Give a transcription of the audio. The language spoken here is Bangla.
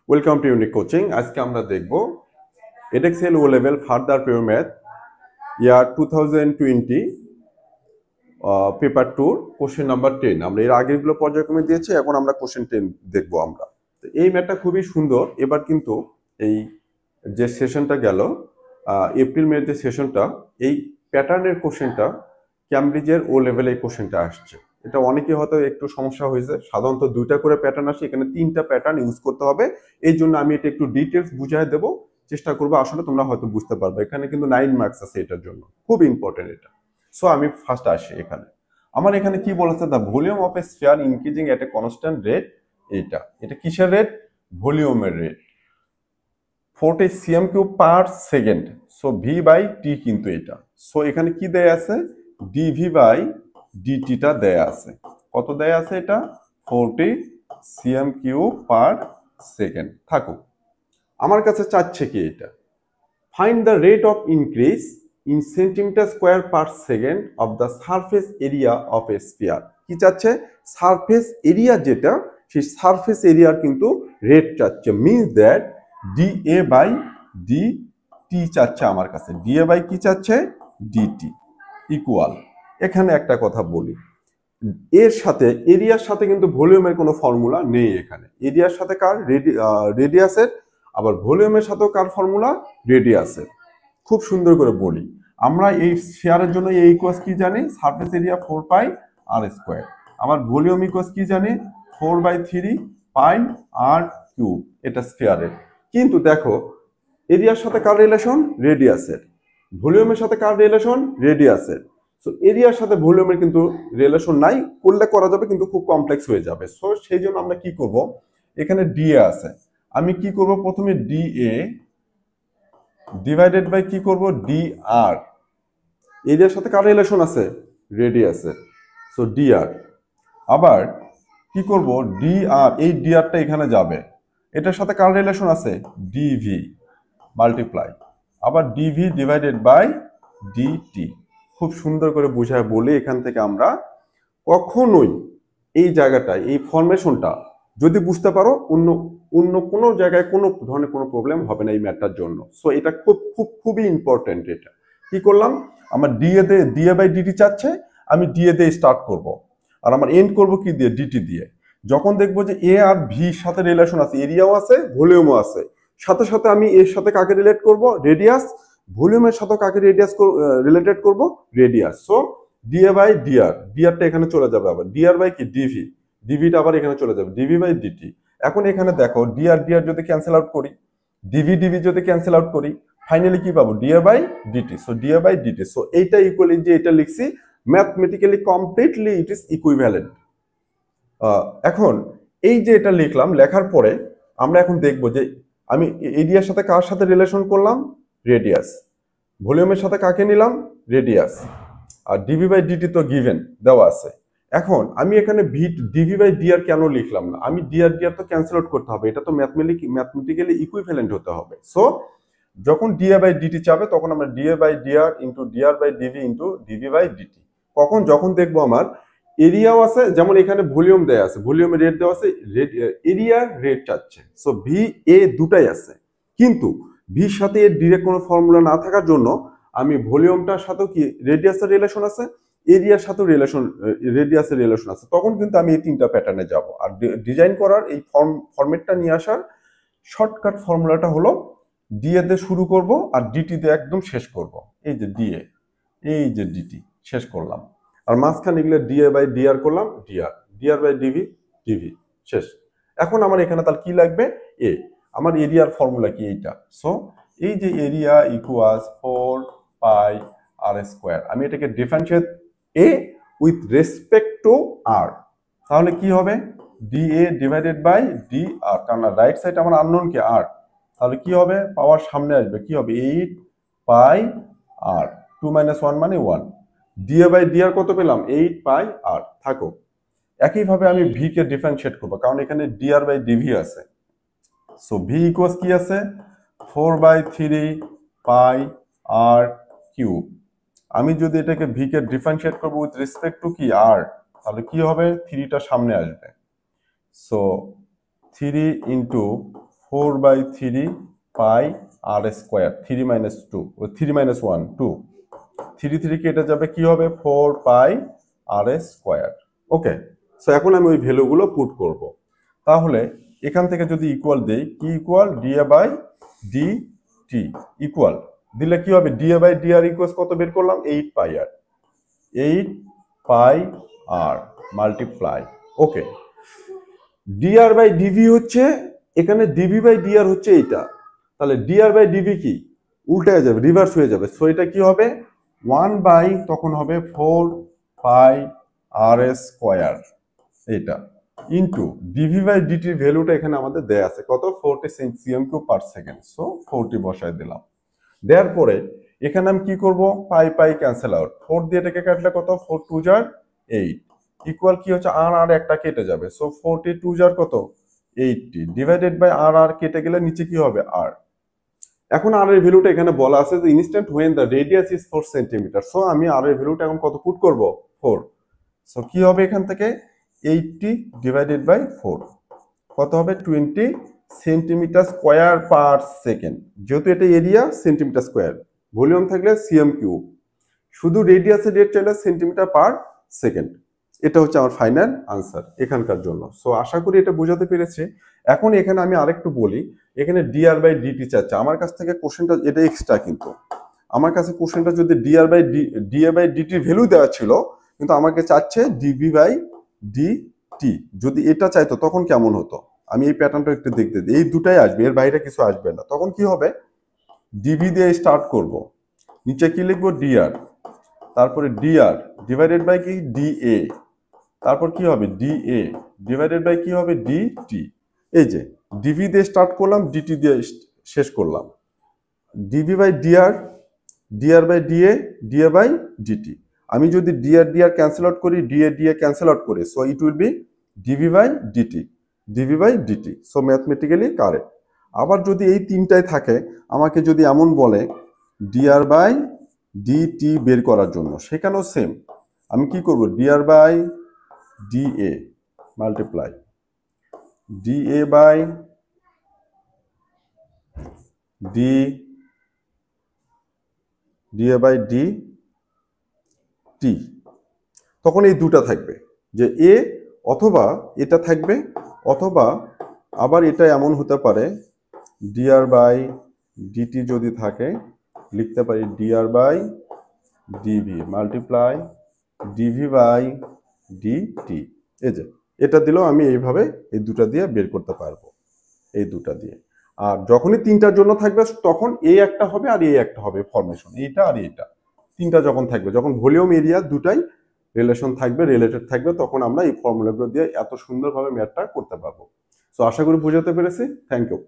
Welcome to unique coaching. আজকে আমরা দেখব এডেক্সেল ও লেভেল ফার্দার পিওর ম্যাথ ইয়ার 2020 পেপার 2 কোশ্চেন নাম্বার 10। আমরা এর আগেরগুলো পর্যায়ক্রমে দিয়েছি, এখন আমরা কোশ্চেন 10 দেখব আমরা। তো এই ম্যাথটা খুবই সুন্দর। এবার কিন্তু এই যে সেশনটা গেল এপ্রিল মের যে সেশনটা, এই প্যাটার্নের কোশ্চেনটা ক্যামব্রিজের ও লেভেলে এই কোশ্চেনটা আসছে। এটা অনেকে হয়তো একটু সমস্যা হয়েছে, সাধারণত 2টা করে প্যাটার্ন আসে, এখানে 3টা প্যাটার্ন ইউজ করতে হবে। এই জন্য আমি এটা একটু ডিটেলস বুঝাই দেব, চেষ্টা করবো, আসলে তোমরা হয়তো বুঝতে পারবে। এখানে কিন্তু 9 মার্কস আছে এটার জন্য, খুব ইম্পর্টেন্ট এটা। সো আমি ফার্স্ট আসি এখানে। আমার এখানে কি বলেছে, the volume of a sphere increasing at a constant rate. এটা কিসের রেট? ভলিউমের rate. 40 cm³ per second. So v by t কিন্তু এটা। সো এখানে কি দেয়া আছে? ডিভি বাই ডিটিটা দেয়া আছে। কত দেয়া আছে এটা? 40 cm³ পার সেকেন্ড। থাকুক, আমার কাছে চাচ্ছে কি এটা, find the rate of increase in centimetre square per second of the surface area of a sphere. কি চাচ্ছে? সারফেস এরিয়া যেটা, সেই সারফেস এরিয়ার কিন্তু রেট চাচ্ছে। Means that d a by d t চাচ্ছে আমার কাছে। ডি এ বাই কি চাচ্ছে? D t equal. এখানে একটা কথা বলি, এর সাথে এরিয়ার সাথে কিন্তু ভলিউমের কোনো ফর্মুলা নেই এখানে। এরিয়ার সাথে কার? রেডিয়াসের। আবার ভলিউমের সাথেও কার ফর্মুলা? রেডিয়াসের। খুব সুন্দর করে বলি, আমরা এই স্ফিয়ারের জন্য এই ইকুয়াস কি জানি? Surface area 4 pi R square. আমার ভলিউম ইকুয়াস কি জানি? 4/3 পাই আর কিউব। এটা স্ফিয়ারের। কিন্তু দেখো, এরিয়ার সাথে কার রিলেশন? রেডিয়াসের। ভলিউমের সাথে কার রিলেশন? রেডিয়াসের। সো এরিয়ার সাথে ভলিউমের কিন্তু রিলেশন নাই, করলে করা যাবে কিন্তু খুব কমপ্লেক্স হয়ে যাবে। সো সেই জন্য আমরা কি করব, এখানে ডিএ আছে, আমি কি করব, প্রথমে ডিএ ডিভাইডেড বাই কি করব? ডি আর। এরিয়ার সাথে কার রিলেশন আছে? রেডিয়াসের। সো ডি আর। আবার কি করব? ডি আর, এই ডি আরটা এখানে যাবে, এটার সাথে কার রিলেশন আছে? ডিভি মাল্টিপ্লাই, আবার ডিভি ডিভাইডেড বাই ডিটি। খুব সুন্দর করে বুঝায় বলি, এখান থেকে আমরা কখনোই এই জায়গাটায় এই ফরমেশনটা যদি বুঝতে পারো, অন্য অন্য কোনো জায়গায় কোনো ধরনের কোনো প্রবলেম হবে না এই ম্যাথটার জন্য। সো এটা খুবই ইম্পর্টেন্ট। এটা কি করলাম, আমার ডিএ বাই ডিটি চাচ্ছে, আমি ডিএ দিয়ে স্টার্ট করব, আর আমার এন্ড করব কি দিয়ে? ডিটি দিয়ে। যখন দেখবো যে এ আর ভির সাথে রিলেশন আছে, এরিয়াও আছে ভলিউমও আছে, সাথে সাথে আমি এর সাথে কাকে রিলেট করব? রেডিয়াস। ভলিউমের সাথে কাকে রিলেটেড করব? Radius. So DA by dR, ডিআরটা এখানে চলে যাবে, আবার ডিআর বাই কি? ডিভি, ডিভিটা আবার এখানে চলে যাবে, ডিভি বাই ডিটি। এখন এখানে দেখো, ডিআর ডিআর যদি ক্যান্সেল আউট করি, ডিভি ডিভি যদি ক্যান্সেল আউট করি, ফাইনালি কি পাবো? D a by d t. So DA by d t. So এইটা ইকুয়ালি যে এটা লিখছি, mathematically completely it is equivalent. এখন এই যে এটা লিখলাম, লেখার পরে আমরা এখন দেখব যে আমি এরিয়ার সাথে কার সাথে রিলেশন করলাম? রেডিয়াস। ভলিউমের সাথে কাকে নিলাম? রেডিয়াস। আর ডিভি বাই ডিটি তো গিভেন দেওয়া আছে। এখন আমি এখানে ডিভি বাই ডিআর কেন লিখলাম না? আমি ডিআর ডিআর তো ক্যান্সেল আউট করতে হবে, এটা তো ম্যাথমেটিক্যালি ইকুইভ্যালেন্ট হতে হবে। সো যখন ডিএ বাই ডিটি চাবে, তখন আমরা d a by d r into d r by d v into d v by d t. কখন? যখন দেখবো আমার এরিয়াও আছে, যেমন এখানে ভলিউম দেওয়া আছে, ভলিউমের রেট দেওয়া আছে, এরিয়ার রেট চাচ্ছে। সো ভি এ দুটাই আছে, কিন্তু ভির সাথে এর ডিরেক্ট কোনো ফর্মুলা না থাকার জন্য আমি ভলিউমটার সাথেও কি রেডিয়াসের রিলেশন আছে, এরিয়ার সাথেও রেডিয়াসের রিলেশন আছে, তখন কিন্তু আমি এই 3টা প্যাটার্নে যাব। আর ডিজাইন করার এই ফরম্যাটটা নিয়ে আসার শর্টকাট ফর্মুলাটা হলো ডিএ দিয়ে শুরু করব আর ডিটি দিয়ে একদম শেষ করব। এই যে ডিএ, এই যে ডিটি, শেষ করলাম। আর মাঝখানে গেলে ডিএ বাই ডিআর করলাম, d r, d r by d v, d v, শেষ। এখন আমার এখানে তাহলে কি লাগবে? এ। আমার এরিয়ার ফর্মুলা কি? এইটা। সো এই যে area equals 4 pi R square, আমি এটাকে differentiate A with respect to R, তাহলে কি হবে? D A divided by d R, কারণ রাইট সাইড আমার আননোন কি? আর। তাহলে কি হবে? পাওয়ার সামনে আসবে, কি হবে? 8 পাই আর, 2 - 1 মানে 1। ডিএ বাই ডিআর কত পেলাম? 8 পাই আর। থাকো, একইভাবে আমি ভি কে ডিফারেন্সিয়েট করবো, কারণ এখানে ডিআর বাই ডিভি আছে। সো ভি ইকুয়ালস কি আছে? 4/3 পাই আর কিউব। আমি যদি এটাকে ভি কে ডিফারেন্সিয়েট করবো উইথ রেসপেক্ট টু কি? আর, তাহলে কি হবে? 3টা সামনে আসবে। সো 3 ইন্টু 4/3 পাই আর স্কোয়ার, 3 মাইনাস 2 ও 3 মাইনাস 1 2, 3 কেটে যাবে, কি হবে 4 পাই আর স্কোয়ার। ওকে, সো এখন আমি ওই ভ্যালুগুলো পুট করব। তাহলে এখান থেকে যদি ইকুয়াল দেই, কি equal dA by d t equal দিলে কি হবে, dA by d R equal কত বের করলাম, 8 pi R, 8 pi R multiply. Okay, dR by dV হচ্ছে এখানে, ডিভি বাই ডিআর হচ্ছে এইটা, তাহলে ডিআর বাই ডিভি কি উল্টে যাবে, রিভার্স হয়ে যাবে। সো এটা কি হবে 1 বাই, তখন হবে 4 পাই আর স্কোয়ার এটা, ইন্টু ডিভি বাই ডিটির ভ্যালুটা এখানে আমাদের দেয়া আছে কত, 40 cm³ পার সেকেন্ড। সো 40 বসায় দিলাম। দেওয়ার পরে এখানে আমি কি করব, পাই পাই ক্যান্সেল আউট, 4 দিয়ে এটাকে কাটলে কত, 4 2 jar 8 ইকুয়াল কি হচ্ছে, আর আর একটা কেটে যাবে। সো 42 jar কত, 80 ডিভাইডেড বাই আর আর কেটে গেলে নিচে কি হবে আর। এখন আর এর ভ্যালুটা এখানে বলা আছে যে instant when the radius is 4 centimetre. So আমি আর এর ভ্যালুটা এখন কত পুট করব, 4। সো কি হবে এখান থেকে 80 ডিভাইডেড বাই 4 কত হবে, 20 সেন্টিমিটার স্কোয়ার পার সেকেন্ড। যেহেতু এটা এরিয়া সেন্টিমিটার স্কোয়ার, ভলিউম থাকলে cm³, শুধু রেডিয়াসের রেট চাইলে সেন্টিমিটার পার সেকেন্ড। এটা হচ্ছে আমার ফাইনাল আনসার এখানকার জন্য। সো আশা করি এটা বোঝাতে পেরেছি। এখন এখানে আমি আরেকটু বলি, এখানে ডিআর বাই ডিটি চাচ্ছে আমার কাছ থেকে, কোশ্চেনটা এটা এক্সট্রা, কিন্তু আমার কাছে কোশ্চেনটা যদি ডিআর বাই ডিএ বাই ডিটির ভ্যালু দেওয়া ছিল, কিন্তু আমাকে চাচ্ছে ডিবি বাই ডিটি। যদি এটা চাইতো তখন কেমন হতো, আমি এই প্যাটার্নটা একটু দেখতে দিই। এই দুটাই আসবে, এর বাইরে কিছু আসবে না। তখন কি হবে, ডিবি দিয়ে স্টার্ট করব, নিচে কি লিখবো ডিআর, তারপরে ডিআর ডিভাইডেড বাই কি ডিএ, তারপর কি হবে ডিএ ডিভাইডেড বাই কি হবে ডিটি। এই যে ডিভি দিয়ে স্টার্ট করলাম, ডিটি দিয়ে শেষ করলাম, d v by d r, d r by d a, d a by d t. আমি যদি ডিআর ডিআর ক্যান্সেল আউট করি, ডিএ ডিএ ক্যান্সেল আউট করি, so it will be d v by d t, d v by d t. So mathematically correct. আবার যদি এই তিনটায় থাকে, আমাকে যদি এমন বলে ডিআর বাই ডিটি বের করার জন্য, সেখানেও সেম, আমি কি করব, d r by d a multiply d a by d, d a by d t. তখন এই দুটা থাকবে, যে এ অথবা এটা থাকবে, অথবা আবার এটা এমন হতে পারে ডিআর বাই ডিটি যদি থাকে, লিখতে পারি d r by d v multiply d v by d t. এই যে এটা দিলেও আমি এইভাবে এই দুটা দিয়ে বের করতে পারবো, এই দুটা দিয়ে। আর যখনই তিনটার জন্য থাকবে, তখন এই একটা হবে আর এই একটা হবে ফরমেশন, এইটা আর এইটা। তিনটা যখন থাকবে, যখন ভলিউম এরিয়া দুটাই রিলেশন থাকবে, রিলেটেড থাকবে, তখন আমরা এই ফর্মুলাগুলো দিয়ে এত সুন্দরভাবে ম্যাথটা করতে পারবো। সো আশা করি বোঝাতে পেরেছি। Thank you.